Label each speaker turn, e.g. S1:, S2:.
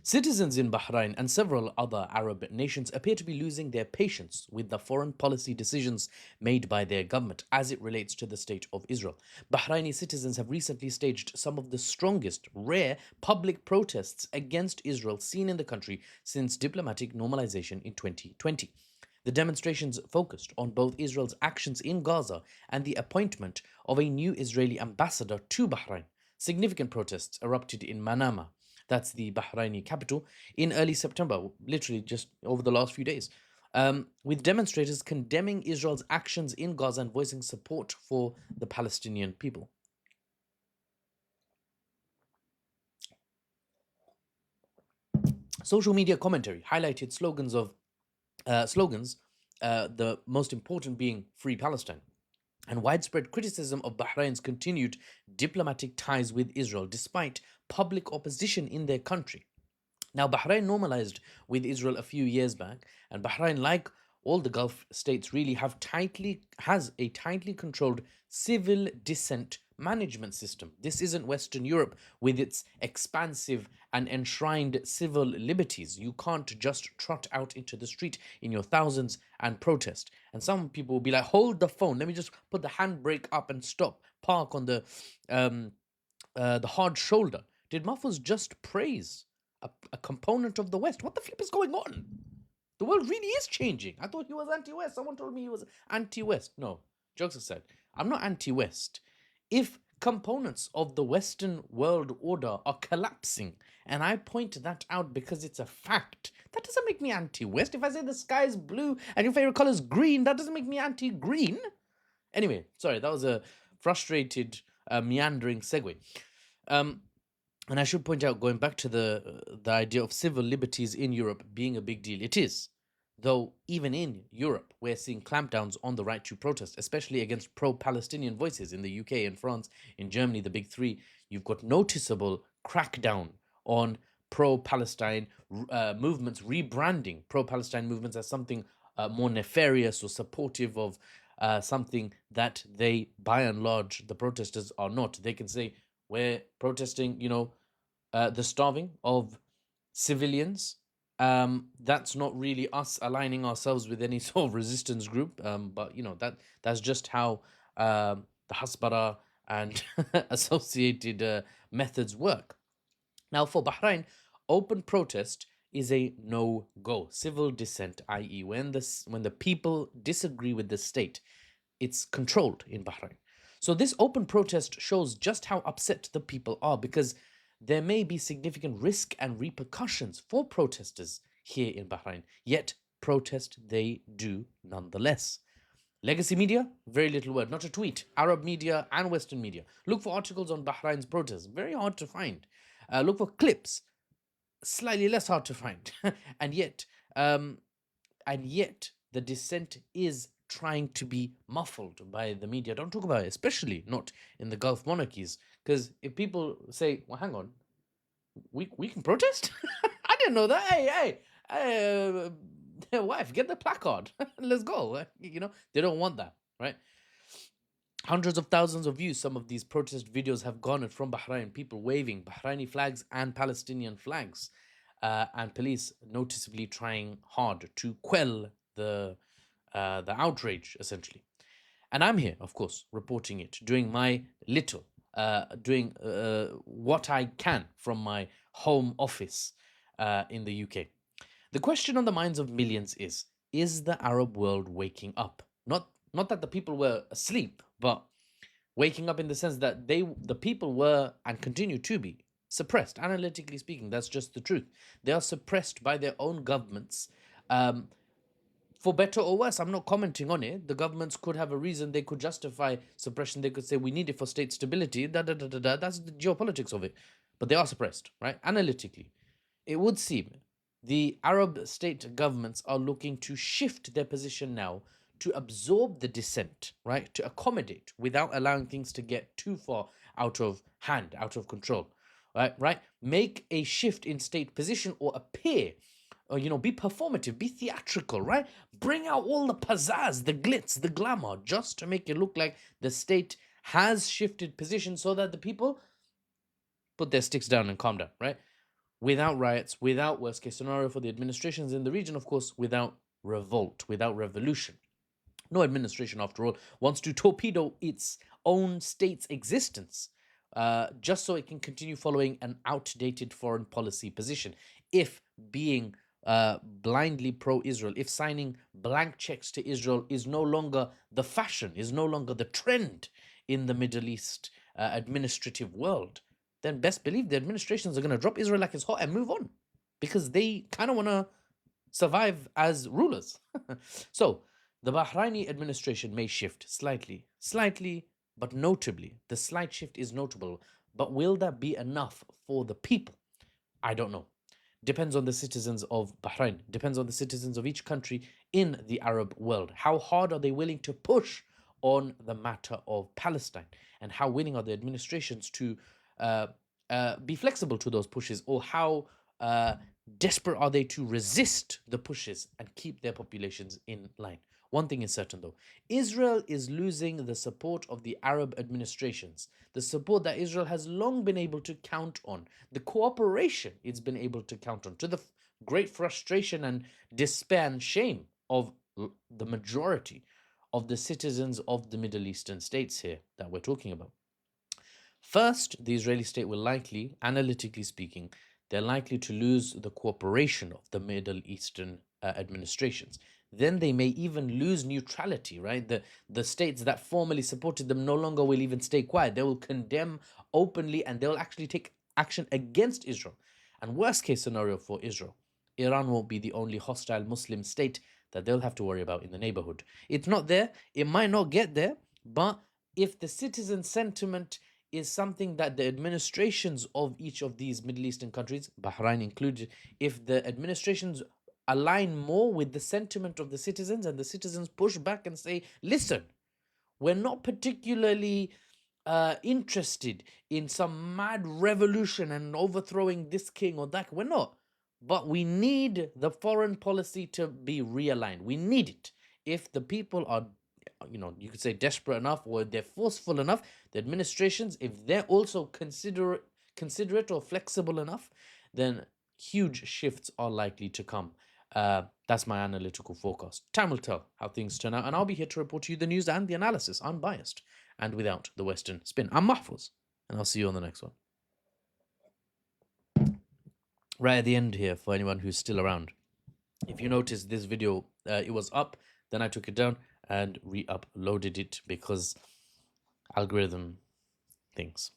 S1: Citizens in Bahrain and several other Arab nations appear to be losing their patience with the foreign policy decisions made by their government as it relates to the state of Israel. Bahraini citizens have recently staged some of the strongest, rare public protests against Israel seen in the country since diplomatic normalization in 2020. The demonstrations focused on both Israel's actions in Gaza and the appointment of a new Israeli ambassador to Bahrain. Significant protests erupted in Manama, that's the Bahraini capital, in early September, literally just over the last few days, with demonstrators condemning Israel's actions in Gaza and voicing support for the Palestinian people. Social media commentary highlighted slogans, the most important being "Free Palestine," and widespread criticism of Bahrain's continued diplomatic ties with Israel despite public opposition in their country. Now, Bahrain normalized with Israel a few years back, and Bahrain, like all the Gulf states, really has a tightly controlled civil dissent management system. This isn't Western Europe with its expansive and enshrined civil liberties. You can't just trot out into the street in your thousands and protest. And some people will be like, "Hold the phone. Let me just put the handbrake up and stop. Park on the hard shoulder." Did Mahfouz just praise a component of the West? What the flip is going on? The world really is changing. I thought he was anti-West. Someone told me he was anti-West. No, jokes aside, I'm not anti-West. If components of the Western world order are collapsing, and I point that out because it's a fact, that doesn't make me anti-West. If I say the sky is blue and your favorite color is green, that doesn't make me anti-green. Anyway, sorry, that was a frustrated, meandering segue. And I should point out, going back to the idea of civil liberties in Europe being a big deal, it is. Though even in Europe, we're seeing clampdowns on the right to protest, especially against pro-Palestinian voices in the UK and France, in Germany, the big three. You've got noticeable crackdown on pro-Palestine movements, rebranding pro-Palestine movements as something more nefarious or supportive of something that they, by and large, the protesters are not. They can say, we're protesting, the starving of civilians. That's not really us aligning ourselves with any sort of resistance group. But that's just how the Hasbara and associated methods work. Now, for Bahrain, open protest is a no-go. Civil dissent, i.e., when the people disagree with the state, it's controlled in Bahrain. So this open protest shows just how upset the people are, because there may be significant risk and repercussions for protesters here in Bahrain, yet protest they do nonetheless. Legacy media, very little word, not a tweet. Arab media and Western media. Look for articles on Bahrain's protests, very hard to find. Look for clips, slightly less hard to find. and yet, um, and yet the dissent is trying to be muffled by the media. Don't talk about it, especially not in the Gulf monarchies, because if people say, "Well, hang on, we can protest," I didn't know that. Hey, wife, get the placard. Let's go. They don't want that, right? Hundreds of thousands of views some of these protest videos have garnered from Bahrain, people waving Bahraini flags and Palestinian flags, and police noticeably trying hard to quell the outrage, essentially. And I'm here, of course, reporting it, doing my little, doing what I can from my home office in the UK. The question on the minds of millions is the Arab world waking up? Not that the people were asleep, but waking up in the sense that the people were and continue to be suppressed. Analytically speaking, that's just the truth. They are suppressed by their own governments. For better or worse, I'm not commenting on it. The governments could have a reason. They could justify suppression. They could say we need it for state stability. That's the geopolitics of it. But they are suppressed, right? Analytically, it would seem the Arab state governments are looking to shift their position now to absorb the dissent, right? To accommodate without allowing things to get too far out of hand, out of control, right? Make a shift in state position or appear, or be performative, be theatrical, right? Bring out all the pizzazz, the glitz, the glamour, just to make it look like the state has shifted position so that the people put their sticks down and calm down, right? without riots, without worst case scenario for the administrations in the region, of course, without revolt, without revolution. No administration, after all, wants to torpedo its own state's existence just so it can continue following an outdated foreign policy position. If being blindly pro Israel, if signing blank checks to Israel is no longer the fashion, is no longer the trend in the Middle East administrative world, then best believe the administrations are going to drop Israel like it's hot and move on because they kind of want to survive as rulers. So, the Bahraini administration may shift slightly, but notably. The slight shift is notable, but will that be enough for the people? I don't know. Depends on the citizens of Bahrain, depends on the citizens of each country in the Arab world. How hard are they willing to push on the matter of Palestine? And how willing are the administrations to be flexible to those pushes? Or how desperate are they to resist the pushes and keep their populations in line? One thing is certain though, Israel is losing the support of the Arab administrations, the support that Israel has long been able to count on, the cooperation it's been able to count on, to the great frustration and despair and shame of the majority of the citizens of the Middle Eastern states here that we're talking about. First, the Israeli state will likely, analytically speaking, they're likely to lose the cooperation of the Middle Eastern administrations. Then they may even lose neutrality, right? The states that formerly supported them no longer will even stay quiet. They will condemn openly and they'll actually take action against Israel. And worst case scenario for Israel, Iran won't be the only hostile Muslim state that they'll have to worry about in the neighborhood. It's not there, it might not get there, but if the citizen sentiment is something that the administrations of each of these Middle Eastern countries, Bahrain included, if the administrations align more with the sentiment of the citizens and the citizens push back and say, listen, we're not particularly interested in some mad revolution and overthrowing this king or that. We're not. But we need the foreign policy to be realigned. We need it. If the people are, you could say desperate enough or they're forceful enough, the administrations, if they're also considerate or flexible enough, then huge shifts are likely to come. That's my analytical forecast. Time will tell how things turn out, and I'll be here to report to you the news and the analysis, unbiased and without the Western spin. I'm Mahfouz, and I'll see you on the next one. Right at the end here, for anyone who's still around, if you notice this video, it was up, then I took it down and re-uploaded it because algorithm things.